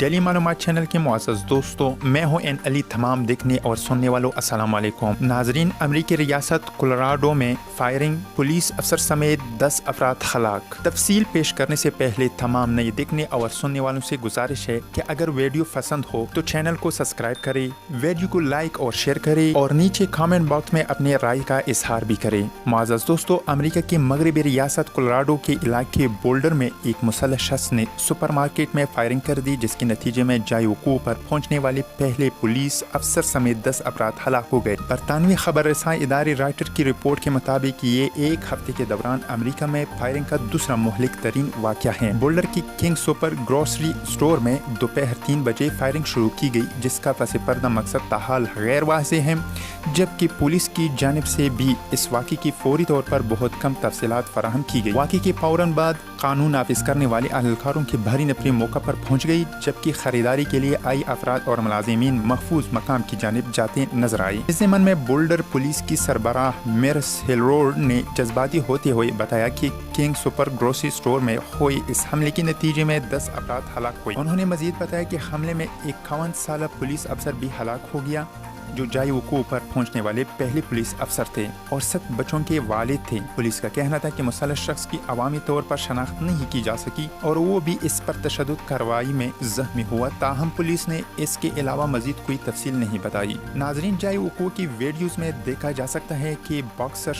Daily मालूमात channel के मुअज़्ज़ज़ दोस्तों, मैं हूं एन अली। तमाम देखने और सुनने वालों अस्सलाम वालेकुम। नाजरीन, अमरीकी रियासत कोलोराडो में फायरिंग, पुलिस अफसर समेत 10 अफराद हलाक। तफसील पेश करने से पहले तमाम नए देखने और सुनने वालों से गुजारिश है कि अगर वीडियो पसंद हो तो चैनल को सब्सक्राइब करें, वीडियो को लाइक और शेयर करें और नीचे कमेंट बॉक्स में अपने राय का इजहार भी करें। मुअज़्ज़ज़ दोस्तों, अमरीका की मगरबी रियासत कोलोराडो के इलाके बोल्डर में एक मुसल्लह शख्स ने सुपरमार्केट में फायरिंग कर दी, जिसके नतीजे में जाए वकूअ पर पहुंचने वाले पहले पुलिस अफसर समेत 10 अफराद हलाक हो गए। बरतानवी खबर रसाई इदारे राइटर की रिपोर्ट के मुताबिक ये एक हफ्ते के दौरान अमरीका में फायरिंग का दूसरा मुहलिक तरीन वाक़या है। बोल्डर की किंग सुपर ग्रोसरी स्टोर में दोपहर 3 बजे फायरिंग शुरू की गई, जिसका पस पर्दा मकसद ताहाल गैर वाज़ेह है, जबकि पुलिस की जानिब से भी इस वाक़े की फौरी तौर पर बहुत कम तफसीलात फराहम की गई। वाक़े के फौरन बाद कानून नाफिज करने वाले अहलकारों की भारी नफरी मौका पर पहुंच गई, जबकि खरीदारी के लिए आई अफराद और मुलाजिमीन महफूज मकाम की जानिब जाते नजर आए। इस ज़मन में बोल्डर पुलिस की सरबराह मेरस हिलरोड ने जज्बाती होते हुए बताया कि किंग सुपर ग्रोसरी स्टोर में हुए इस हमले के नतीजे में 10 अफराद हलाक हुए। उन्होंने मजीद बताया कि हमले में 51 साल पुलिस अफसर भी हलाक हो गया, जो जाए वकूअ पर पहुंचने वाले पहले पुलिस अफसर थे और 7 बच्चों के वालिद थे। पुलिस का कहना था कि मुसल्लह शख्स की अवामी तौर पर शनाख्त नहीं की जा सकी और वो भी इस पर तशद्दुद कार्रवाई में जख्मी हुआ। ताहम पुलिस ने इसके अलावा मजीद कोई तफसील नहीं बताई। नाजरीन, जाए वकूअ की वीडियोज़ में देखा जा सकता है कि बॉक्सर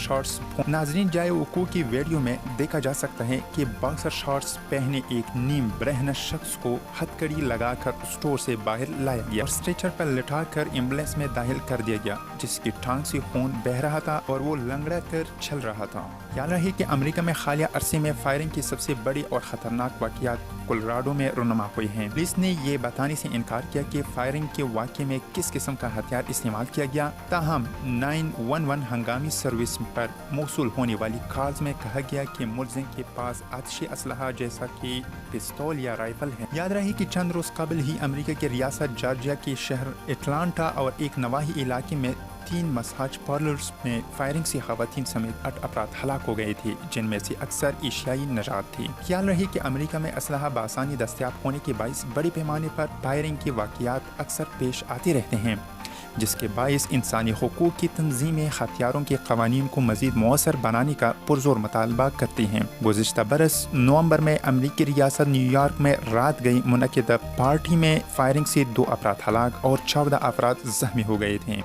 शॉर्ट्स पहने एक नीम ब्रहना शख्स को हथकड़ी लगाकर स्टोर से बाहर लाया गया और स्ट्रेचर पर लिटाकर एम्बुलेंस में दाखिल कर दिया गया, जिसकी टांग से खून बह रहा था और वो लंगड़ा कर चल रहा था। ख्याल रहे कि अमेरिका में हालिया अरसे में फायरिंग की सबसे बड़ी और खतरनाक वाक़यात कोलोराडो में रुनुमा हुए हैं। पुलिस ने ये बताने से इनकार किया कि फायरिंग के वाक़े में किस किस्म का हथियार इस्तेमाल किया गया। ताहम 911 हंगामी सर्विस पर मौसूल होने वाली कॉल्स में कहा गया कि मुलजिम के पास आतिशी असलहा जैसा कि पिस्तौल या राइफल है। याद रहे कि चंद रोज कबल ही अमेरिका की रियासत जॉर्जिया के शहर एटलांटा और एक नवाही इलाके में 3 मसाज पार्लर्स में फायरिंग से खवातीन समेत 8 अफराद हलाक हो गए थे, जिनमें से अक्सर एशियाई नजात थी। ख्याल रहे कि अमेरिका में असलहा बासानी दस्तयाब होने के बाइस बड़े पैमाने पर फायरिंग के वाक़यात अक्सर पेश आते रहते हैं, जिसके बाइस इंसानी हुकूक की तंजीमें हथियारों के कवानीन को मजीद मौसर बनाने का पुरजोर मुतालबा करती हैं। गुज़िश्ता बरस नवंबर में अमरीकी रियासत न्यूयॉर्क में रात गई मुनक़िदा पार्टी में फायरिंग से 2 अफराद हलाक और 14 अफराद जख्मी हो गए थे।